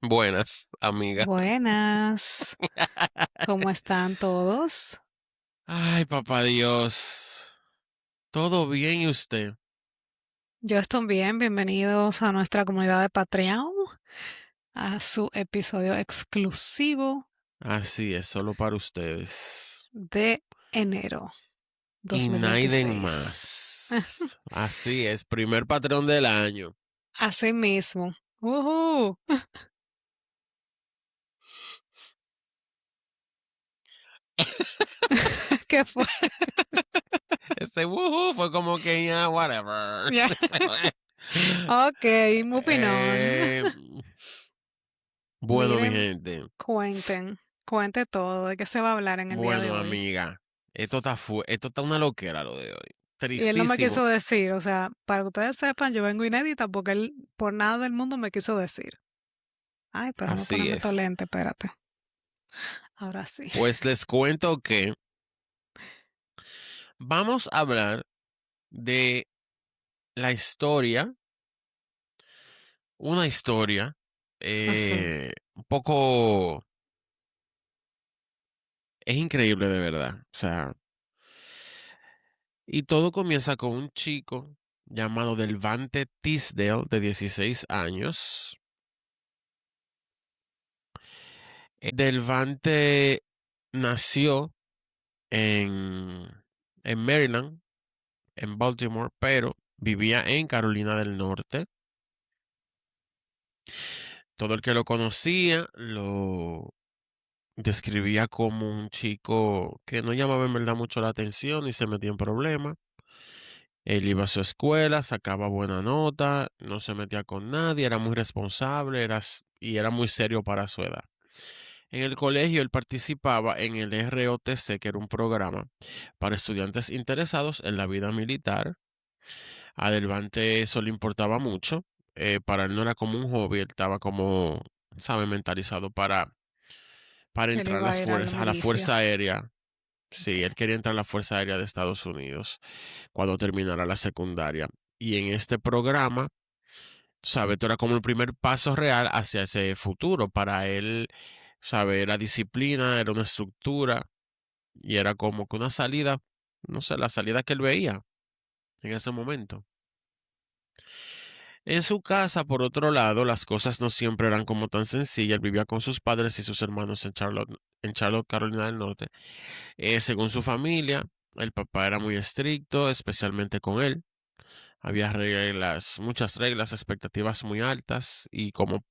Buenas, amiga. Buenas, ¿cómo están todos? Ay, papá Dios. ¿Todo bien y usted? Yo estoy bien, bienvenidos a nuestra comunidad de Patreon, a su episodio exclusivo Así es, solo para ustedes. de enero Y Naiden 2026. más. Así es, primer patrón del año. Así mismo. ¡Uhú! ¿Qué fue? Este woohoo fue como que ya, whatever. Ya. Ok, moving on. Eh, bueno, mi Miren, gente. cuente todo, ¿de qué se va a hablar en el día de Bueno, hoy? amiga. Esto está una loquera lo de hoy. Y él no me Tristísimo. quiso decir, o sea, para que ustedes sepan, yo vengo inédita porque él por nada del mundo me quiso decir. Ay, pero déjame Así ponerme todo es. lente, espérate. Ahora sí. Pues les cuento que vamos a hablar de la historia, una historia Ujú. un poco, es increíble de verdad. O sea, y todo comienza con un chico llamado Delvante Tisdale, de 16 años. Delvante nació en, en Maryland, en Baltimore, pero vivía en Carolina del Norte. Todo el que lo conocía lo describía como un chico que no llamaba en verdad mucho la atención y se metía en problemas. Él iba a su escuela, sacaba buena nota, no se metía con nadie, era muy responsable y era muy serio para su edad. En el colegio él participaba en el ROTC, que era un programa para estudiantes interesados en la vida militar. A Delvante eso le importaba mucho. Para él no era como un hobby, él estaba como, sabe, mentalizado para Que él entrar a iba a ir a la a la milicia. Fuerza Aérea. Sí, Ok. él quería entrar a la Fuerza Aérea de Estados Unidos cuando terminara la secundaria. Y en este programa, ¿sabes? Esto era como el primer paso real hacia ese futuro. Para él, ¿sabes? Era disciplina, era una estructura y era como que una salida, no sé, la salida que él veía en ese momento. En su casa, por otro lado, las cosas no siempre eran como tan sencillas. Él vivía con sus padres y sus hermanos en Charlotte, Carolina del Norte. Según su familia, el papá era muy estricto, especialmente con él. Había reglas, muchas reglas, expectativas muy altas y como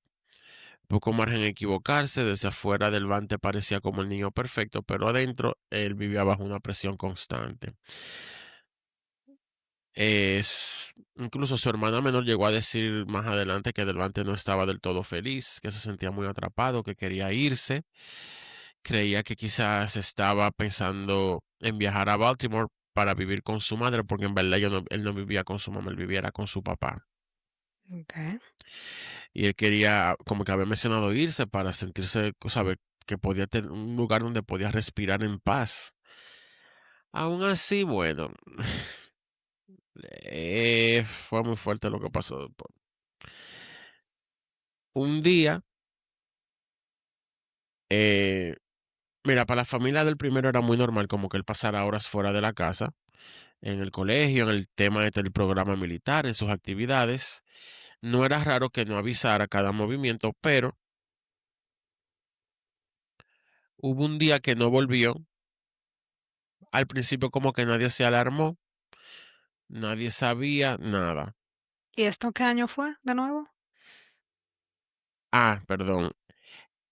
poco margen a equivocarse. Desde afuera del Vante parecía como el niño perfecto, pero adentro él vivía bajo una presión constante. Incluso su hermana menor llegó a decir más adelante que Delvante no estaba del todo feliz, que se sentía muy atrapado, que quería irse. Creía que quizás estaba pensando en viajar a Baltimore para vivir con su madre, porque en verdad él no vivía con su mamá, él viviera con su papá. Okay. Y él quería, como que había mencionado, irse para sentirse, sabe, que podía tener un lugar donde podía respirar en paz. Aún así, bueno, fue muy fuerte lo que pasó después. Un día, eh, mira, para la familia del primero era muy normal como que él pasara horas fuera de la casa, en el colegio, en el tema del programa militar, en sus actividades. No era raro que no avisara cada movimiento, pero hubo un día que no volvió. Al principio como que nadie se alarmó, nadie sabía nada. ¿Y esto qué año fue de nuevo? Ah, perdón.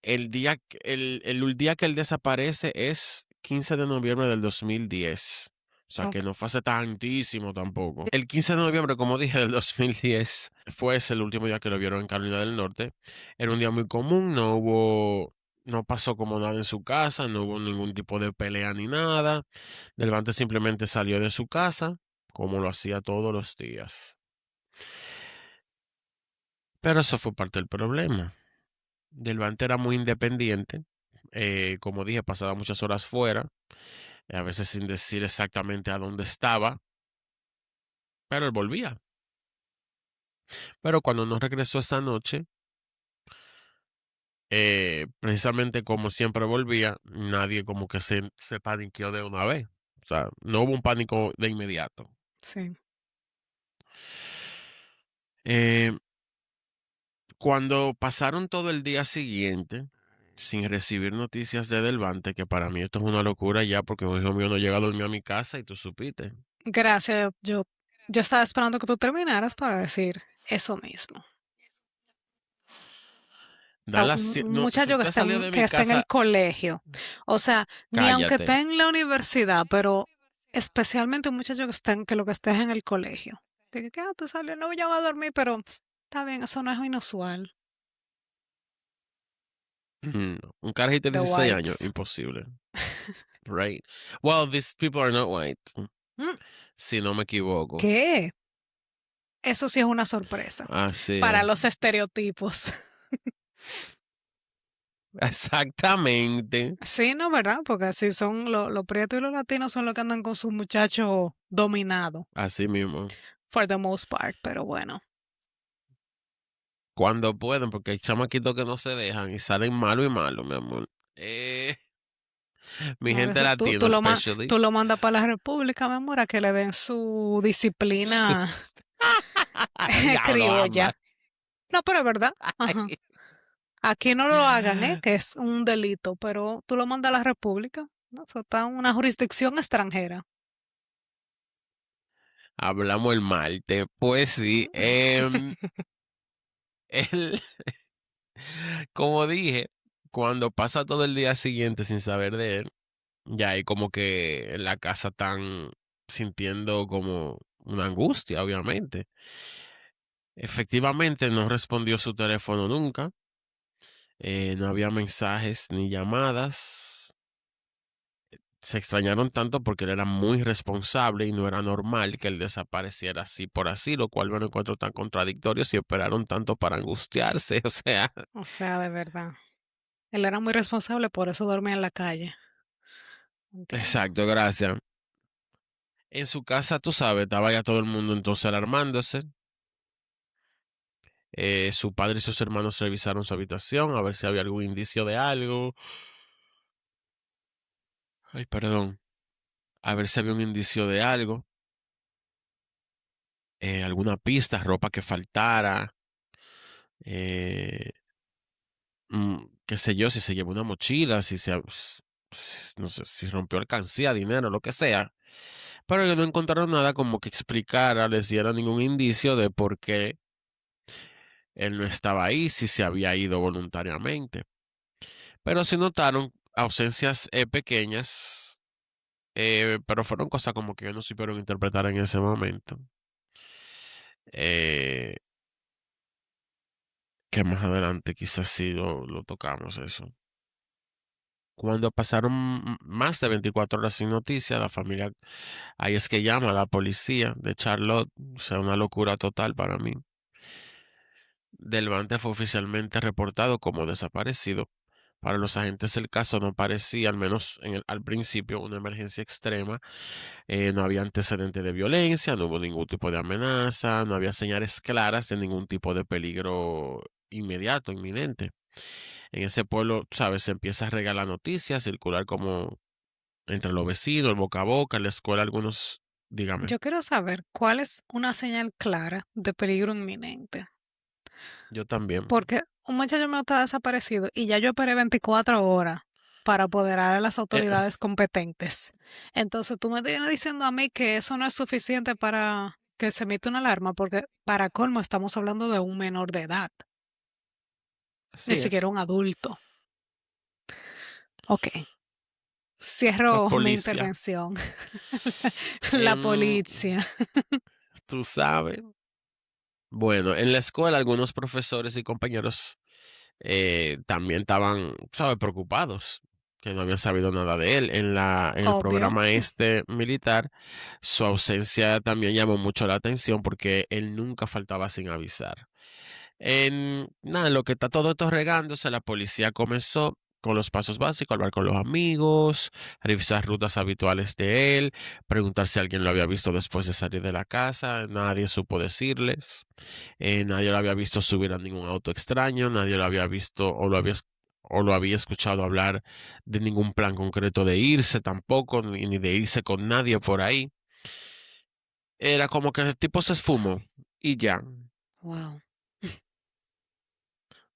El día que él desaparece es 15 de noviembre del 2010. O sea que Ok. no fue hace tantísimo tampoco. El 15 de noviembre, como dije, del 2010 fue ese el último día que lo vieron en Carolina del Norte. Era un día muy común, no pasó como nada en su casa, no hubo ningún tipo de pelea ni nada. Delvante simplemente salió de su casa, como lo hacía todos los días. Pero eso fue parte del problema. Delvante era muy independiente. Como dije, pasaba muchas horas fuera, a veces sin decir exactamente a dónde estaba, pero él volvía. Pero cuando no regresó esa noche, precisamente como siempre volvía, nadie como que se paniqueó de una vez. O sea, no hubo un pánico de inmediato. Sí. Eh, Cuando pasaron todo el día siguiente sin recibir noticias de Delvante, que para mí esto es una locura ya porque un hijo mío no llega a dormir a mi casa y tú supiste. Gracias. Yo estaba esperando que tú terminaras para decir eso mismo. O sea, un No, si muchacho usted salió de que mi esté en el casa, colegio. O sea, ni aunque cállate. esté en la universidad, pero especialmente un muchacho que lo que esté en el colegio. De que, tú salió, no voy a dormir, pero está bien, eso no es inusual. No, un carajito de The 16 años, whites. imposible. Right. Well, these people are not white, Mm, si no me equivoco. ¿Qué? Eso sí es una sorpresa Así para es. los estereotipos. Exactamente. Sí, no, ¿verdad? Porque así son los prietos y los latinos son los que andan con sus muchachos dominados, Así mismo. for the most part, pero bueno. Cuando pueden, porque hay chamaquitos que no se dejan y salen malo y malo, mi amor. Eh, mi A gente veces latina, especially. tú lo mandas para la República, mi amor, a que le den su disciplina Diablo, criolla. anda. No, pero es verdad. Ajá. Aquí no lo hagan, ¿eh? Que es un delito, pero tú lo mandas a la República. ¿No? Eso está en una jurisdicción extranjera. Hablamos el martes. Pues sí. El, como dije, cuando pasa todo el día siguiente sin saber de él, ya hay como que en la casa están sintiendo como una angustia, obviamente. Efectivamente, no respondió su teléfono nunca. No había mensajes ni llamadas. Se extrañaron tanto porque él era muy responsable y no era normal que él desapareciera así por así, lo cual me lo encuentro tan contradictorio si esperaron tanto para angustiarse. O sea, O sea, de verdad. Él era muy responsable, por eso dormía en la calle. Entiendo. exacto, gracias. En su casa, tú sabes, estaba ya todo el mundo entonces alarmándose. Su padre y sus hermanos revisaron su habitación a ver si había algún indicio de algo. Ay, perdón. A ver si había un indicio de algo. Alguna pista, ropa que faltara. Eh, Qué sé yo, si se llevó una mochila, no sé, si rompió alcancía, dinero, lo que sea. Pero ellos no encontraron nada como que explicara, les diera ningún indicio de por qué él no estaba ahí, si se había ido voluntariamente. Pero sí notaron ausencias pequeñas, pero fueron cosas como que ellos no supieron interpretar en ese momento. Eh, que más adelante quizás sí lo tocamos eso. Cuando pasaron más de 24 horas sin noticias, la familia, ahí es que llama a la policía de Charlotte, o sea, una locura total para mí. Delvante fue oficialmente reportado como desaparecido. Para los agentes el caso no parecía, al menos al principio, una emergencia extrema. No había antecedente de violencia, no hubo ningún tipo de amenaza, no había señales claras de ningún tipo de peligro inmediato, inminente. En ese pueblo, sabes, se empieza a regar la noticia, a circular como entre los vecinos, el boca a boca, en la escuela, algunos, dígame, Yo quiero saber cuál es una señal clara de peligro inminente. yo también. Porque un muchacho mío está desaparecido y ya yo esperé 24 horas para apoderar a las Eh, autoridades competentes. Entonces tú me vienes diciendo a mí que eso no es suficiente para que se emita una alarma, porque para colmo estamos hablando de un menor de edad, ni así siquiera es. un adulto. Ok, La cierro mi policía, intervención. La em, policía. tú sabes. Bueno, en la escuela algunos profesores y compañeros también estaban, ¿sabes?, preocupados, que no habían sabido nada de él. En el Obvio. programa este militar, su ausencia también llamó mucho la atención porque él nunca faltaba sin avisar. Nada, en lo que está todo esto regándose, la policía comenzó con los pasos básicos, hablar con los amigos, revisar rutas habituales de él, preguntar si alguien lo había visto después de salir de la casa. Nadie supo decirles. Nadie lo había visto subir a ningún auto extraño, nadie lo había visto o lo había o lo había escuchado hablar de ningún plan concreto de irse tampoco, ni de irse con nadie por ahí. Era como que el tipo se esfumó y ya. Wow.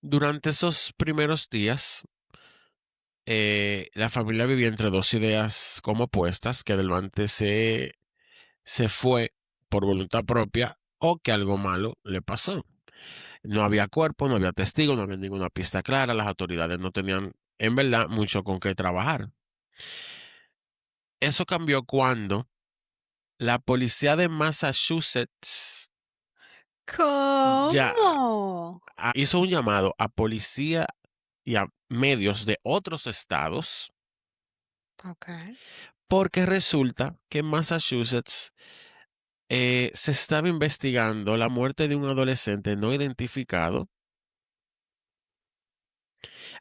Durante esos primeros días, la familia vivía entre dos ideas como opuestas, que Delvante se fue por voluntad propia o que algo malo le pasó. No había cuerpo, no había testigo, no había ninguna pista clara, las autoridades no tenían en verdad mucho con qué trabajar. Eso cambió cuando la policía de Massachusetts ya ¿Cómo? hizo un llamado a policía y a medios de otros estados, Ok. porque resulta que en Massachusetts se estaba investigando la muerte de un adolescente no identificado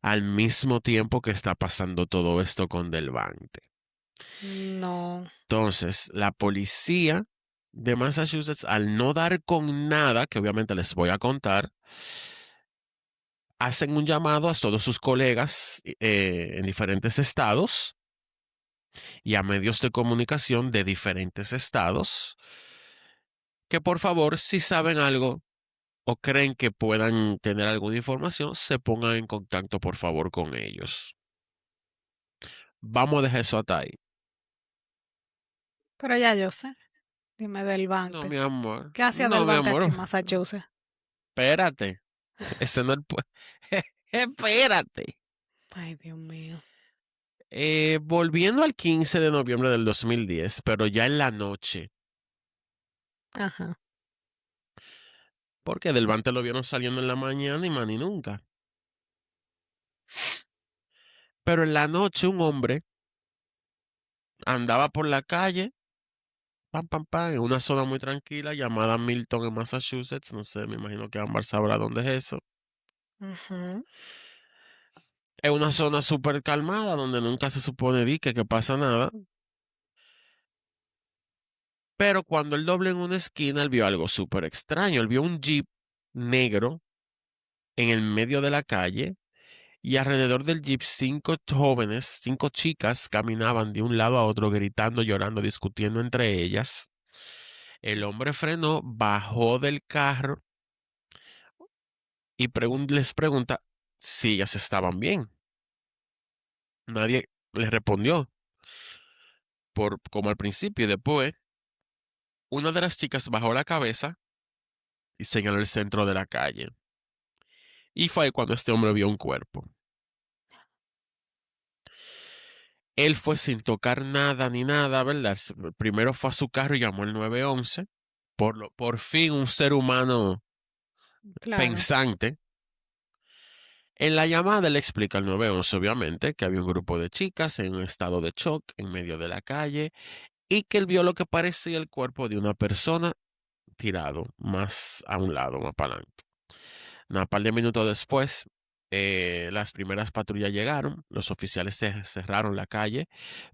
al mismo tiempo que está pasando todo esto con Delvante. No. Entonces, la policía de Massachusetts, al no dar con nada, que obviamente les voy a contar, hacen un llamado a todos sus colegas en diferentes estados y a medios de comunicación de diferentes estados, que por favor, si saben algo o creen que puedan tener alguna información, se pongan en contacto por favor con ellos. Vamos a dejar eso hasta ahí. Pero ya yo sé. Dime del No, Bante. mi amor. ¿Qué hacía No, del mi Bante aquí amor. en Massachusetts? Espérate. Ese no es el Espérate. Ay, Dios mío. Volviendo al 15 de noviembre del 2010, pero ya en la noche, Ajá. porque del Bante lo vieron saliendo en la mañana y más ni nunca. Pero en la noche un hombre andaba por la calle, pam, pam, pam, en una zona muy tranquila llamada Milton en Massachusetts. No sé, me imagino que Ámbar sabrá dónde es eso. Ujú. Es una zona súper calmada donde nunca se supone que pasa nada. Pero cuando él doble en una esquina, él vio algo súper extraño. Él vio un jeep negro en el medio de la calle y alrededor del jeep cinco jóvenes, cinco chicas caminaban de un lado a otro gritando, llorando, discutiendo entre ellas. El hombre frenó, bajó del carro y les pregunta si ellas estaban bien. Nadie les respondió como al principio y después una de las chicas bajó la cabeza y señaló el centro de la calle. Y fue ahí cuando este hombre vio un cuerpo. Él fue sin tocar nada ni nada, ¿verdad? Primero fue a su carro y llamó el 911. Por fin un ser humano Claro. pensante. En la llamada le explica al 911, obviamente, que había un grupo de chicas en un estado de shock en medio de la calle y que él vio lo que parecía el cuerpo de una persona tirado más a un lado, más para adelante. Un par de minutos después, las primeras patrullas llegaron, los oficiales se cerraron la calle,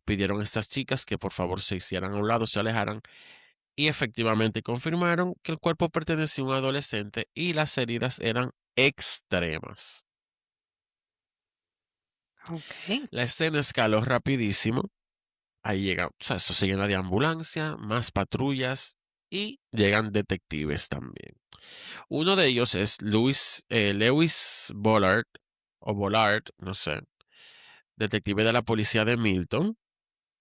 pidieron a estas chicas que por favor se hicieran a un lado, se alejaran y efectivamente confirmaron que el cuerpo pertenecía a un adolescente y las heridas eran extremas. Ok. La escena escaló rapidísimo, ahí llega, o sea, eso se llena de ambulancia, más patrullas y llegan detectives también. Uno de ellos es Lewis Bollard, o Bollard, no sé, detective de la policía de Milton.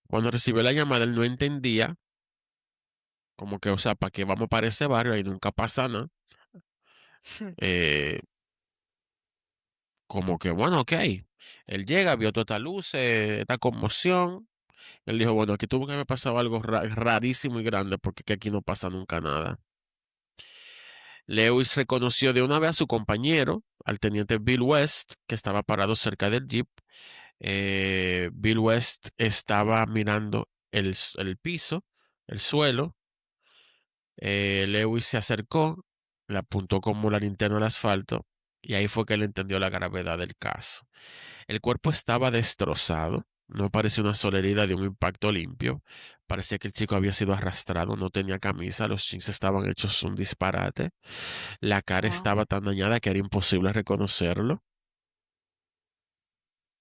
Cuando recibió la llamada, él no entendía, como que, o sea, ¿para qué vamos para ese barrio? Ahí nunca pasa nada. Eh, Como que, bueno, ok. Él llega, vio toda esta luz, esta conmoción. Él dijo, bueno, aquí tuvo que haber pasado algo rarísimo y grande porque que aquí no pasa nunca nada. Lewis reconoció de una vez a su compañero, al teniente Bill West, que estaba parado cerca del jeep. Bill West estaba mirando el piso, el suelo. Lewis se acercó, le apuntó como la linterna al asfalto y ahí fue que él entendió la gravedad del caso. El cuerpo estaba destrozado, no parecía una sola herida de un impacto limpio. Parecía que el chico había sido arrastrado, no tenía camisa, los jeans estaban hechos un disparate. La cara Wow. estaba tan dañada que era imposible reconocerlo.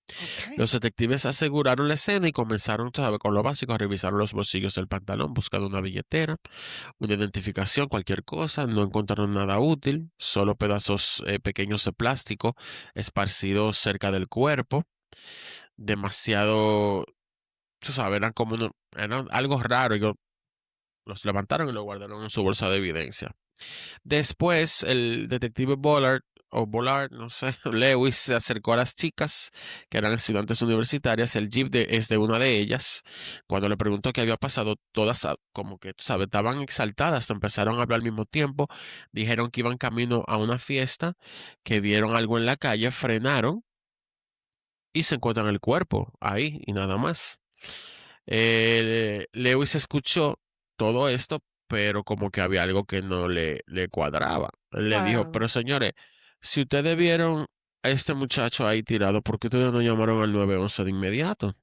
Ok. Los detectives aseguraron la escena y comenzaron, tú sabes, con lo básico, a revisar los bolsillos del pantalón, buscando una billetera, una identificación, cualquier cosa. No encontraron nada útil, solo pedazos pequeños de plástico esparcidos cerca del cuerpo. Demasiado, tú sabes, eran algo raro. Y los levantaron y lo guardaron en su bolsa de evidencia. Después, el detective Bollard, no sé, Lewis se acercó a las chicas que eran estudiantes universitarias. El jeep es de una de ellas. Cuando le preguntó qué había pasado, todas como que, tú sabes, estaban exaltadas, empezaron a hablar al mismo tiempo. Dijeron que iban camino a una fiesta, que vieron algo en la calle, frenaron y se encuentran el cuerpo ahí y nada más. Lewis escuchó todo esto, pero como que había algo que no le cuadraba. Él le dijo, Wow. pero señores, si ustedes vieron a este muchacho ahí tirado, ¿por qué ustedes no llamaron al 911 de inmediato?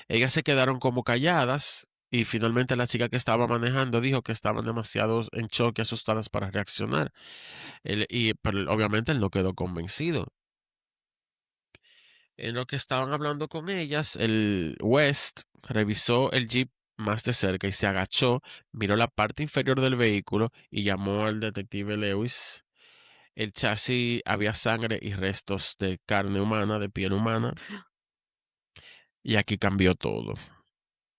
Ellas se quedaron como calladas y finalmente la chica que estaba manejando dijo que estaban demasiado en shock y asustadas para reaccionar. Pero obviamente él no quedó convencido. En lo que estaban hablando con ellas, el West revisó el jeep más de cerca y se agachó, miró la parte inferior del vehículo y llamó al detective Lewis. El chasis había sangre y restos de carne humana, de piel humana, y aquí cambió todo,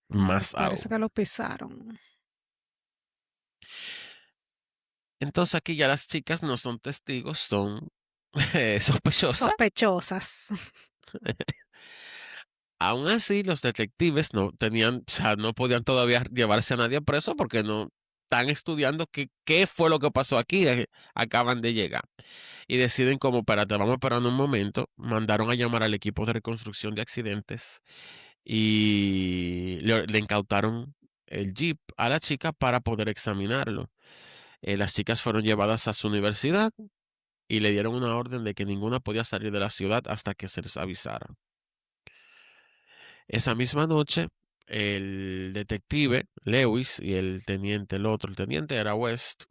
más Parece aún. que lo pisaron. Entonces aquí ya las chicas no son testigos, son sospechosas. Sospechosas. Aún así, los detectives no tenían, o sea, no podían todavía llevarse a nadie preso porque no están estudiando qué fue lo que pasó aquí. Acaban de llegar y deciden como, espérate, vamos esperando un momento. Mandaron a llamar al equipo de reconstrucción de accidentes y le incautaron el jeep a la chica para poder examinarlo. Las chicas fueron llevadas a su universidad y le dieron una orden de que ninguna podía salir de la ciudad hasta que se les avisara. Esa misma noche, el detective Lewis y el otro, el teniente era West,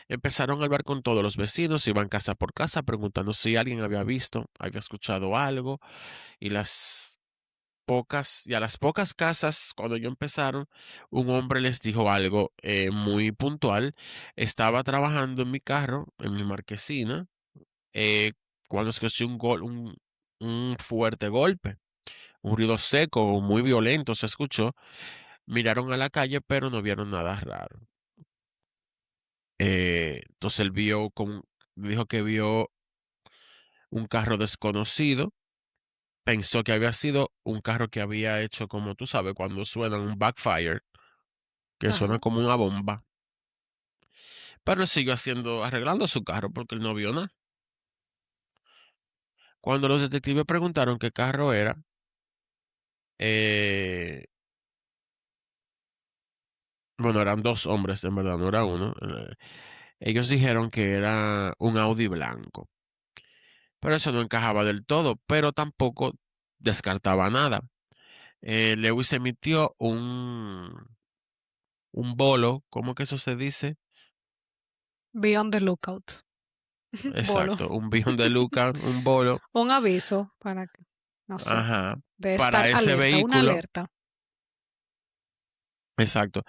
empezaron a hablar con todos los vecinos, iban casa por casa preguntando si alguien había visto, había escuchado algo, y a las pocas casas, cuando ellos empezaron, un hombre les dijo algo muy puntual. Estaba trabajando en mi carro, en mi marquesina, eh, cuando escuché un fuerte golpe. Un ruido seco, muy violento se escuchó. Miraron a la calle, pero no vieron nada raro. Entonces él dijo que vio un carro desconocido. Pensó que había sido un carro que había hecho, como tú sabes, cuando suena un backfire, que suena Ajá. como una bomba. Pero él siguió arreglando su carro porque él no vio nada. Cuando los detectives preguntaron qué carro era, eh, bueno, eran dos hombres, en verdad, no era uno. Ellos dijeron que era un Audi blanco. Pero eso no encajaba del todo, pero tampoco descartaba nada. Lewis emitió un bolo, ¿cómo que eso se dice? Be on the lookout. Bolo. Exacto, un billón de lucas, un bolo, Un aviso para que, no sé, ajá, de estar para ese alerta, una vehículo, alerta. exacto,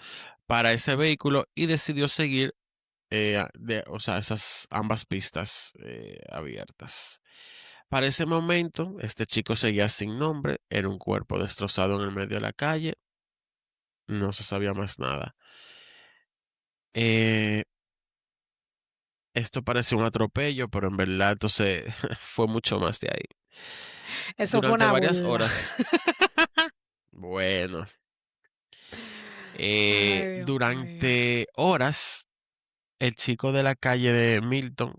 para ese vehículo y decidió seguir, o sea, esas ambas pistas abiertas. Para ese momento, este chico seguía sin nombre, era un cuerpo destrozado en el medio de la calle, no se sabía más nada. Eh, Esto parece un atropello, pero en verdad entonces fue mucho más de ahí. Eso fue Durante una varias burla. horas, bueno, Ay, Dios mío. durante horas, el chico de la calle de Milton,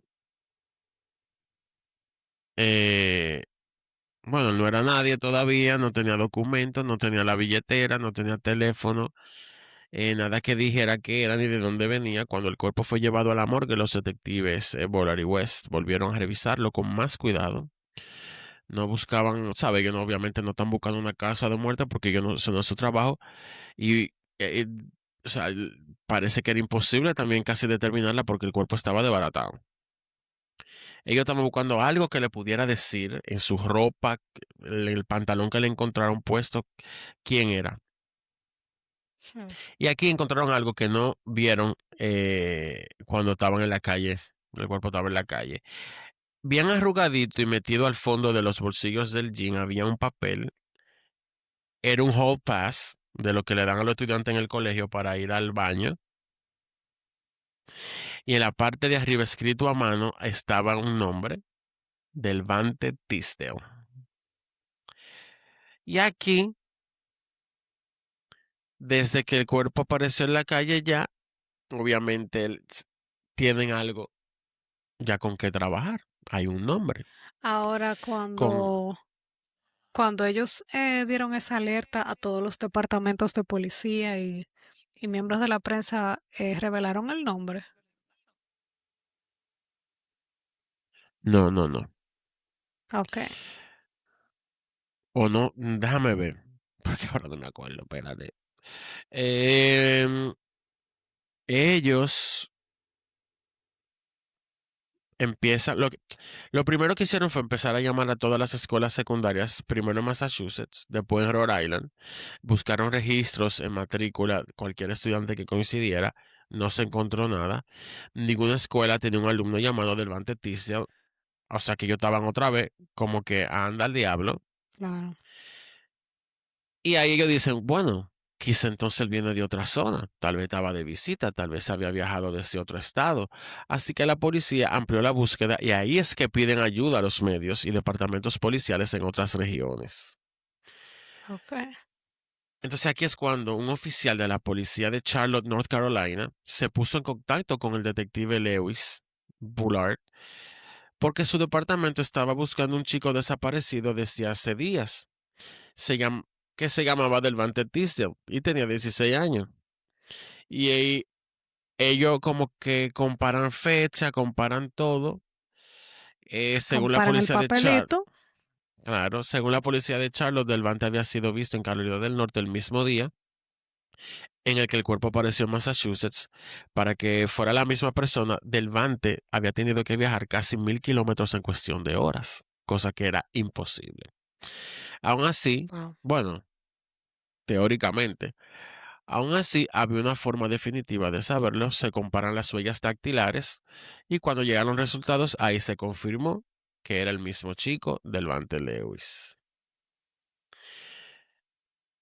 eh, bueno, no era nadie todavía, no tenía documentos, no tenía la billetera, no tenía teléfono, nada que dijera qué era ni de dónde venía. Cuando el cuerpo fue llevado a la morgue, los detectives Bollard y West volvieron a revisarlo con más cuidado. No buscaban, sabe que no, obviamente no están buscando una casa de muerte porque ellos no, eso no es su trabajo. Y, o sea, parece que era imposible también casi determinarla porque el cuerpo estaba desbaratado. Ellos estaban buscando algo que le pudiera decir en su ropa, el pantalón que le encontraron puesto, quién era. Hmm. Y aquí encontraron algo que no vieron cuando estaban en la calle. El cuerpo estaba en la calle. Bien arrugadito y metido al fondo de los bolsillos del jean había un papel. Era un hall pass de lo que le dan a los estudiantes en el colegio para ir al baño. Y en la parte de arriba, escrito a mano, estaba un nombre: Delvante Tisdale. Y aquí, desde que el cuerpo apareció en la calle, ya, obviamente, tienen algo ya con qué trabajar. Hay un nombre. Ahora, Con, cuando ellos dieron esa alerta a todos los departamentos de policía y miembros de la prensa, revelaron el nombre. no, no, no. Ok. O no, déjame ver. Porque ahora no me acuerdo, espérate. Em, ellos empiezan, lo primero que hicieron fue empezar a llamar a todas las escuelas secundarias, primero en Massachusetts, después en Rhode Island. Buscaron registros en matrícula, cualquier estudiante que coincidiera. No se encontró nada. Ninguna escuela tenía un alumno llamado Delvante Tisdale. O sea que ellos estaban otra vez como que anda al diablo. Claro. Y ahí ellos dicen, bueno, quizá entonces él viene de otra zona, tal vez estaba de visita, tal vez había viajado desde otro estado. Así que la policía amplió la búsqueda y ahí es que piden ayuda a los medios y departamentos policiales en otras regiones. Ok. Entonces aquí es cuando un oficial de la policía de Charlotte, North Carolina, se puso en contacto con el detective Lewis Bullard porque su departamento estaba buscando un chico desaparecido desde hace días. Se llam- que se llamaba Delvante Tisdale y tenía 16 años. Y ellos como que comparan fecha, comparan todo. Según la Comparan el policía de papelito. Claro, según la policía de Charlotte, Delvante había sido visto en Carolina del Norte el mismo día en el que el cuerpo apareció en Massachusetts. Para que fuera la misma persona, Delvante había tenido que viajar casi 1.000 kilómetros en cuestión de horas, cosa que era imposible. Aún así, Wow. bueno, teóricamente, aún así, había una forma definitiva de saberlo. Se comparan las huellas dactilares y cuando llegaron los resultados, ahí se confirmó que era el mismo chico del Vante Lewis.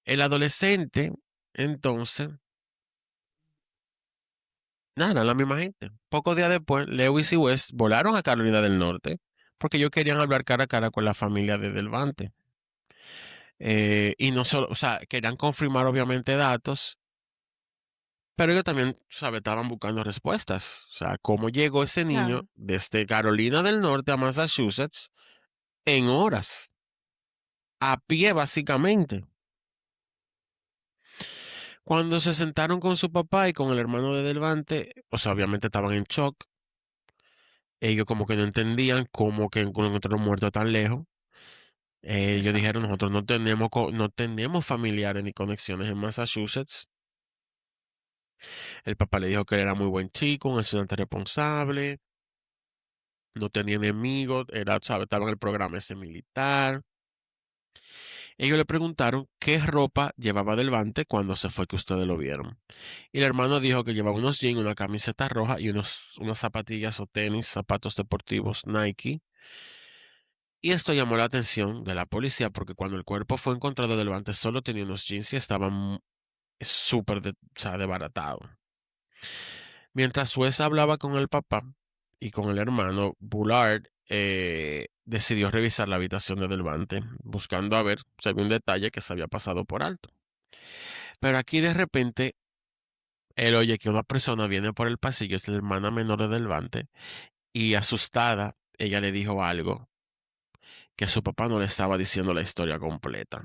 El adolescente, entonces, nada, la misma gente. Pocos días después, Lewis y West volaron a Carolina del Norte porque ellos querían hablar cara a cara con la familia de Delvante. Y no solo, o sea, querían confirmar obviamente datos. Pero ellos también, ¿sabes? Estaban buscando respuestas. O sea, ¿cómo llegó ese niño Claro. desde Carolina del Norte a Massachusetts en horas? A pie, básicamente. Cuando se sentaron con su papá y con el hermano de Delvante, o sea, obviamente estaban en shock. Ellos como que no entendían cómo que encontraron muerto tan lejos. Ellos dijeron, Exacto. nosotros no tenemos, no tenemos familiares ni conexiones en Massachusetts. El papá le dijo que él era muy buen chico, un estudiante responsable, no tenía enemigos, era, ¿sabe? Estaba en el programa ese militar. Ellos le preguntaron qué ropa llevaba Delvante cuando se fue que ustedes lo vieron. Y el hermano dijo que llevaba unos jeans, una camiseta roja y unas zapatillas o tenis, zapatos deportivos Nike. Y esto llamó la atención de la policía porque cuando el cuerpo fue encontrado, Delvante solo tenía unos jeans y estaba súper o sea, desbaratado. Mientras Wes hablaba con el papá y con el hermano, Bullard decidió revisar la habitación de Delvante, buscando a ver si había un detalle que se había pasado por alto. Pero aquí de repente él oye que una persona viene por el pasillo, es la hermana menor de Delvante, y asustada, ella le dijo algo que su papá no le estaba diciendo la historia completa.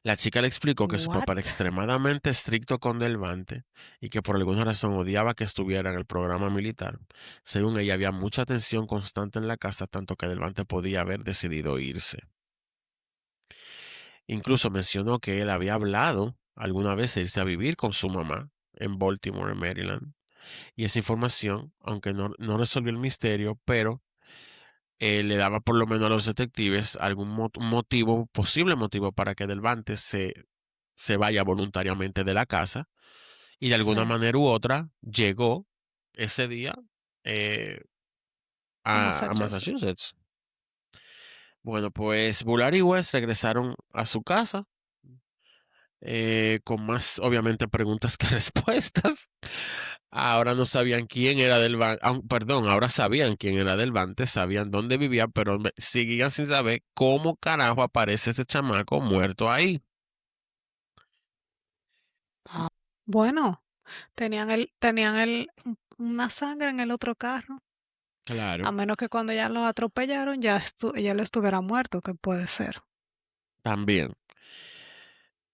La chica le explicó que su papá era What? extremadamente estricto con Delvante y que por alguna razón odiaba que estuviera en el programa militar. Según ella, había mucha tensión constante en la casa, tanto que Delvante podía haber decidido irse. Incluso mencionó que él había hablado alguna vez de irse a vivir con su mamá en Baltimore, en Maryland. y esa información, aunque no resolvió el misterio, pero le daba por lo menos a los detectives algún motivo, posible motivo para que Delvante se vaya voluntariamente de la casa y de alguna Sí, manera u otra llegó ese día eh, a a Massachusetts. Massachusetts. Bueno, pues Bullard y West regresaron a su casa con más, obviamente, preguntas que respuestas. Ahora no sabían quién era Delvante, perdón, ahora sabían quién era Delvante, sabían dónde vivía, pero seguían sin saber cómo carajo aparece ese chamaco muerto ahí. Ah, bueno, una sangre en el otro carro. A Claro, menos que cuando ya lo atropellaron ya lo estuviera muerto, que puede ser. también.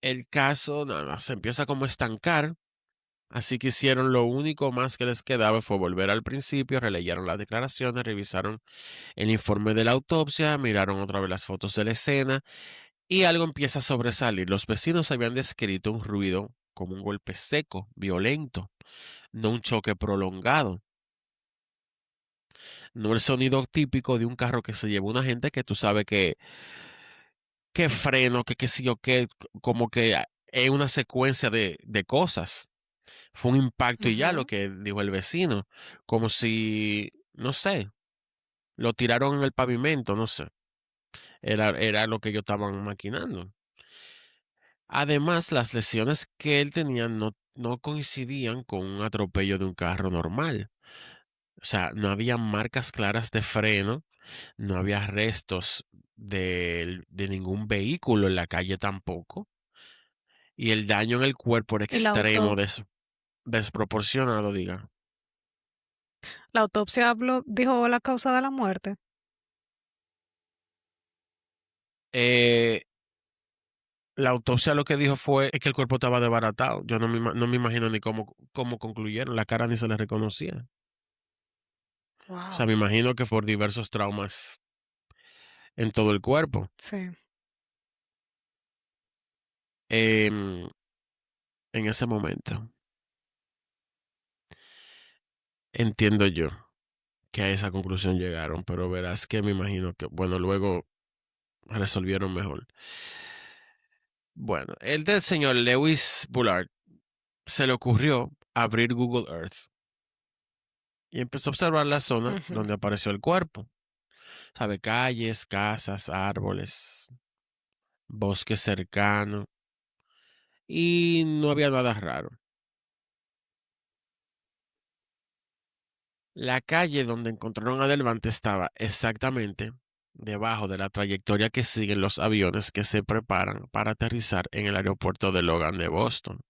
El caso, nada, se empieza como a estancar. Así que hicieron lo único más que les quedaba fue volver al principio, releyeron las declaraciones, revisaron el informe de la autopsia, miraron otra vez las fotos de la escena y algo empieza a sobresalir. Los vecinos habían descrito un ruido como un golpe seco, violento, no un choque prolongado, no el sonido típico de un carro que se lleva una gente que tú sabes que freno, que qué sé yo, que como que es una secuencia de cosas. Fue un impacto y ya lo Ujú. que dijo el vecino, como si, no sé, lo tiraron en el pavimento, no sé. Era lo que ellos estaban maquinando. Además, las lesiones que él tenía no coincidían con un atropello de un carro normal. O sea, no había marcas claras de freno, no había restos de ningún vehículo en la calle tampoco. Y el daño en el cuerpo era Y extremo, desproporcionado, diga. la autopsia dijo la causa de la muerte. Eh, La autopsia lo que dijo fue que el cuerpo estaba desbaratado. Yo no me imagino ni cómo concluyeron. La cara ni se le reconocía. O sea, Wow. me imagino que por diversos traumas en todo el cuerpo. Sí. Em, en ese momento, entiendo yo que a esa conclusión llegaron, pero verás que me imagino que, bueno, luego resolvieron mejor. Bueno, el del señor Lewis Bullard se le ocurrió abrir Google Earth y empezó a observar la zona Ujú. donde apareció el cuerpo. Sabe, calles, casas, árboles, bosque cercano, y no había nada raro. La calle donde encontraron a Delvante estaba exactamente debajo de la trayectoria que siguen los aviones que se preparan para aterrizar en el aeropuerto de Logan de Boston.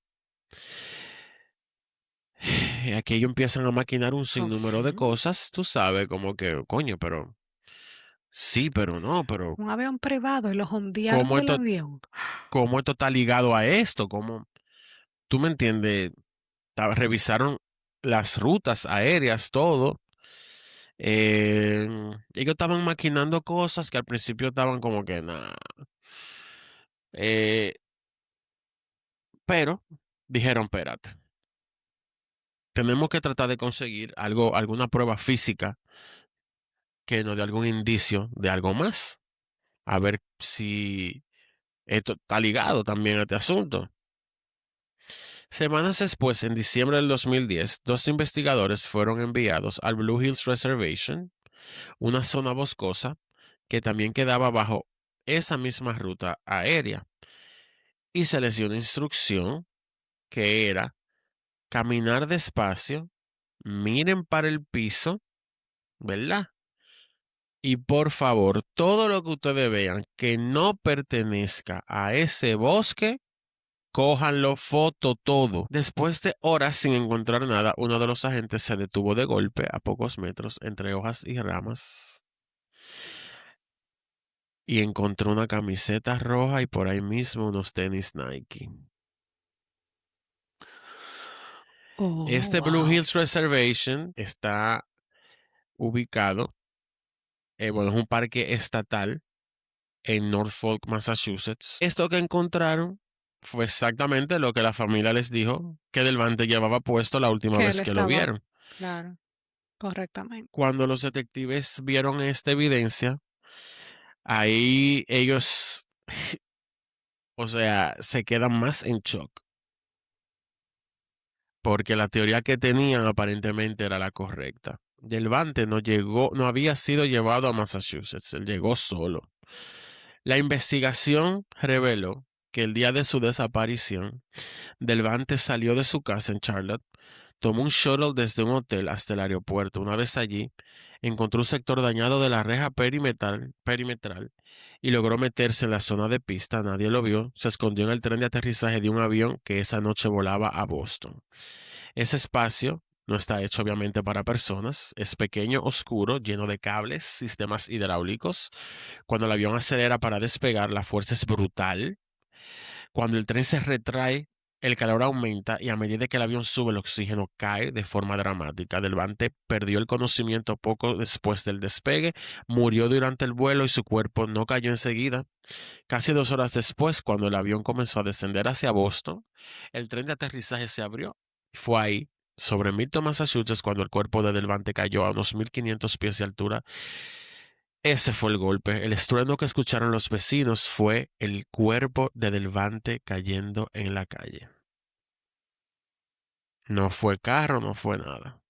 Y aquí ellos empiezan a maquinar un Ok. sinnúmero de cosas, tú sabes, como que, coño, pero sí, pero no, pero Un avión privado y los ¿cómo ondearon el esto, avión. cómo esto está ligado a esto? ¿Cómo, tú me entiendes? Revisaron las rutas aéreas, todo. Eh, Ellos estaban maquinando cosas que al principio estaban como que nada. Eh, pero dijeron, espérate, tenemos que tratar de conseguir algo, alguna prueba física que nos dé algún indicio de algo más. A ver si esto está ligado también a este asunto. Semanas después, en diciembre del 2010, dos investigadores fueron enviados al Blue Hills Reservation, una zona boscosa que también quedaba bajo esa misma ruta aérea, y se les dio una instrucción que era caminar despacio, miren para el piso, ¿verdad? Y por favor, todo lo que ustedes vean que no pertenezca a ese bosque, cójanlo, foto, todo. Después de horas sin encontrar nada, uno de los agentes se detuvo de golpe a pocos metros entre hojas y ramas y encontró una camiseta roja y por ahí mismo unos tenis Nike. Oh, Este Blue wow. Hills Reservation está ubicado, bueno, es un parque estatal en Norfolk, Massachusetts. Esto que encontraron fue exactamente lo que la familia les dijo que Delvante llevaba puesto la última Que él vez que lo estaba, vieron. claro, correctamente. Cuando los detectives vieron esta evidencia, ahí ellos, o sea, se quedan más en shock, porque la teoría que tenían aparentemente era la correcta. Delvante no llegó, no había sido llevado a Massachusetts, él llegó solo. La investigación reveló que el día de su desaparición, Delvante salió de su casa en Charlotte, tomó un shuttle desde un hotel hasta el aeropuerto. Una vez allí, encontró un sector dañado de la reja perimetral y logró meterse en la zona de pista. Nadie lo vio. Se escondió en el tren de aterrizaje de un avión que esa noche volaba a Boston. Ese espacio no está hecho obviamente para personas. Es pequeño, oscuro, lleno de cables, sistemas hidráulicos. Cuando el avión acelera para despegar, la fuerza es brutal. Cuando el tren se retrae, el calor aumenta y a medida que el avión sube, el oxígeno cae de forma dramática. Delvante perdió el conocimiento poco después del despegue, murió durante el vuelo y su cuerpo no cayó enseguida. Casi 2 horas después, cuando el avión comenzó a descender hacia Boston, el tren de aterrizaje se abrió. Fue ahí, sobre Milton, Massachusetts, cuando el cuerpo de Delvante cayó a unos 1500 pies de altura. Ese fue el golpe. El estruendo que escucharon los vecinos fue el cuerpo de Delvante cayendo en la calle. No fue carro, no fue nada.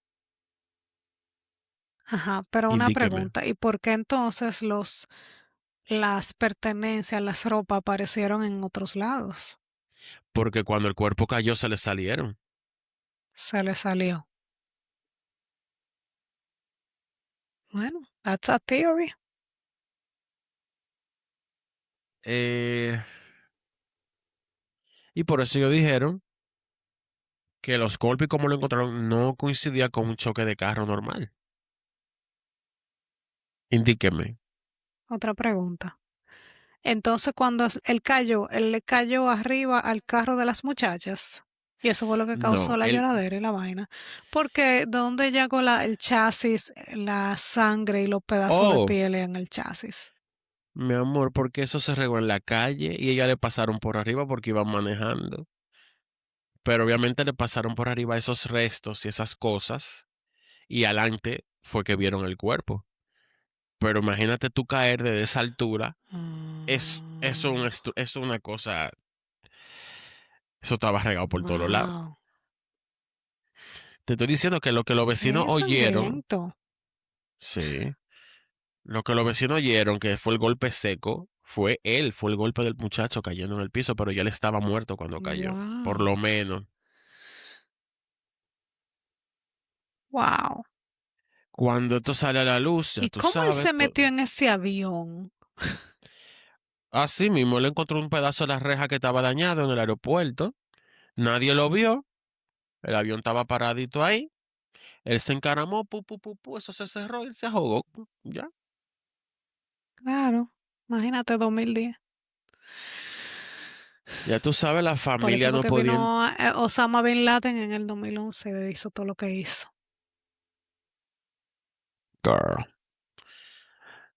Ajá, pero una Indíqueme. pregunta, ¿y por qué entonces las pertenencias, las ropas aparecieron en otros lados? Porque cuando el cuerpo cayó se le salieron. Se le salió. Bueno, that's a theory. Eh, y por eso ellos dijeron que los golpes como lo encontraron no coincidía con un choque de carro normal. Indíqueme. Otra pregunta. Entonces, cuando él le cayó arriba al carro de las muchachas. Y eso fue lo que No, causó la él... lloradera y la vaina. Porque ¿de dónde llegó el chasis, la sangre y los pedazos de Oh, piel en el chasis? mi amor, porque eso se regó en la calle y ella le pasaron por arriba porque iban manejando. Pero obviamente le pasaron por arriba esos restos y esas cosas y adelante fue que vieron el cuerpo. Pero imagínate tú caer de esa altura, Mm, es una cosa, eso estaba regado por todos lados. wow. Te estoy diciendo que lo que los vecinos Qué oyeron, sangriento. sí, lo que los vecinos oyeron, que fue el golpe seco, fue el golpe del muchacho cayendo en el piso, pero ya él estaba muerto cuando cayó, por Wow. lo menos. Wow. Cuando esto sale a la luz, ya ¿Y tú cómo él sabes, se metió en ese avión? así mismo, él encontró un pedazo de la reja que estaba dañado en el aeropuerto, nadie lo vio, el avión estaba paradito ahí, él se encaramó, eso se cerró y se ahogó, ya. Claro. Imagínate 2010. Ya tú sabes, la Por eso familia fue no que podía... vino Osama Bin Laden en el 2011 y hizo todo lo que hizo. Girl,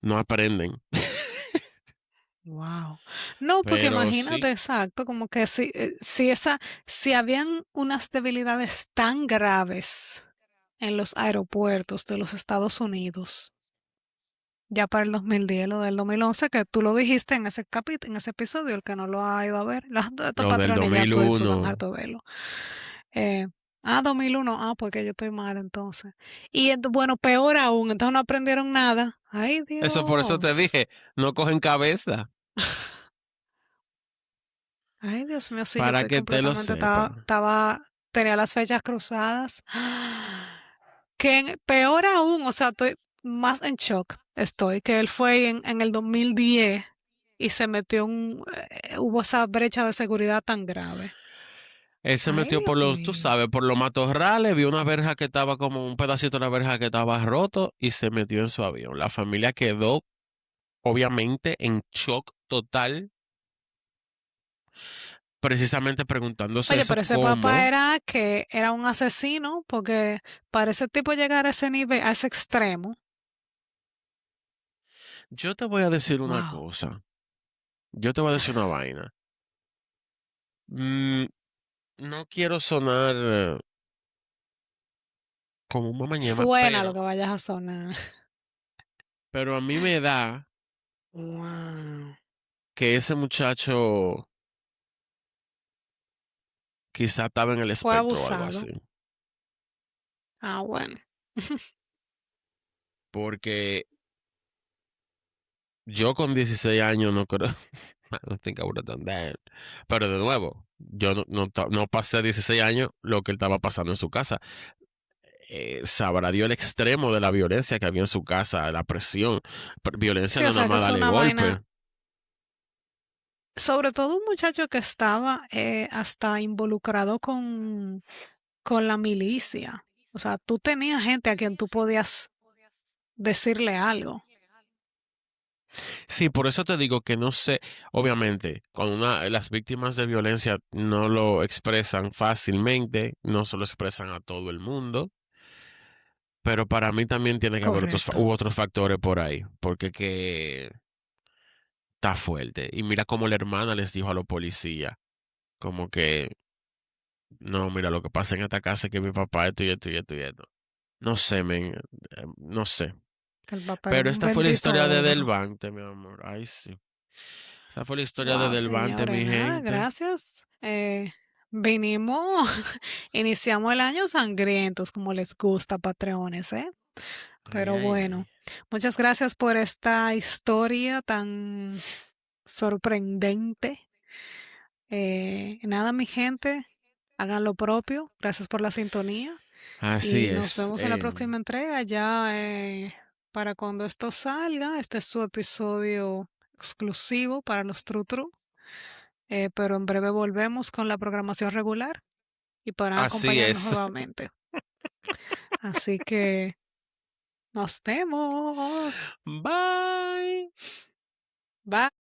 no aprenden. Wow. No, porque Pero imagínate, sí, exacto, como que si habían unas debilidades tan graves en los aeropuertos de los Estados Unidos, ya para el 2010, lo del 2011, que tú lo dijiste en ese capítulo, en ese episodio, el que no lo ha ido a ver, estos lo del patrones ya pues, están 2001, hartos de verlo. Eh, 2001, porque yo estoy mal entonces. Y bueno, peor aún, entonces no aprendieron nada. Ay, eso por eso te Dios. dije, no cogen cabeza, Ay, Dios mío, sí, yo para estoy que te lo completamente, sepan. tenía las fechas cruzadas. Peor aún, o sea, estoy más en shock, estoy, que él fue en el 2010 y se metió hubo esa brecha de seguridad tan grave. Él se Ay, metió por Dios los, tú mío. sabes, por los matorrales, vio una verja que estaba como un pedacito de la verja que estaba roto y se metió en su avión. La familia quedó, obviamente, en shock total, precisamente preguntándose Oye, eso, pero ese papá cómo. era un asesino, porque para ese tipo llegar a ese nivel, a ese extremo, Yo te voy a decir una wow. cosa, yo te voy a decir una vaina. Mm, no quiero sonar como un mamañema, Suena lo que vayas a sonar. pero a mí me da Wow. que ese muchacho quizá estaba en el Fue espectro o algo así. abusado. Ah, bueno. Porque yo con 16 años no creo, I don't think I would have done that. Pero de nuevo, yo no pasé 16 años lo que él estaba pasando en su casa. Sabrá Dios el extremo de la violencia que había en su casa, la presión. Violencia Sí, no o es nada sea que más es darle una golpe. vaina, sobre todo un muchacho que estaba hasta involucrado con la milicia. O sea, tú tenías gente a quien tú podías decirle algo. Sí, por eso te digo que no sé, obviamente, cuando las víctimas de violencia no lo expresan fácilmente, no se lo expresan a todo el mundo, pero para mí también tiene que haber Correcto. hubo otros factores por ahí, porque que está fuerte. Y mira cómo la hermana les dijo a los policías, como que, no, mira, lo que pasa en esta casa es que mi papá esto y esto y esto y esto. No sé, men, no sé. Que el papá era Pero un esta fue la bendito historia de ogro. Delvante, mi amor. Ay, sí. Esa fue la historia de Wow, Delvante, señores, mi nada, gente. gracias. Vinimos, iniciamos el año sangrientos, como les gusta, patreones, ¿eh? Ay, Pero ay, ay. bueno, muchas gracias por esta historia tan sorprendente. Nada, mi gente, hagan lo propio. Gracias por la sintonía Así y nos es. vemos en la próxima entrega ya para cuando esto salga. Este es su episodio exclusivo para los True True. Pero en breve volvemos con la programación regular y podrán Así acompañarnos es. nuevamente. Así que nos vemos. Bye. Bye.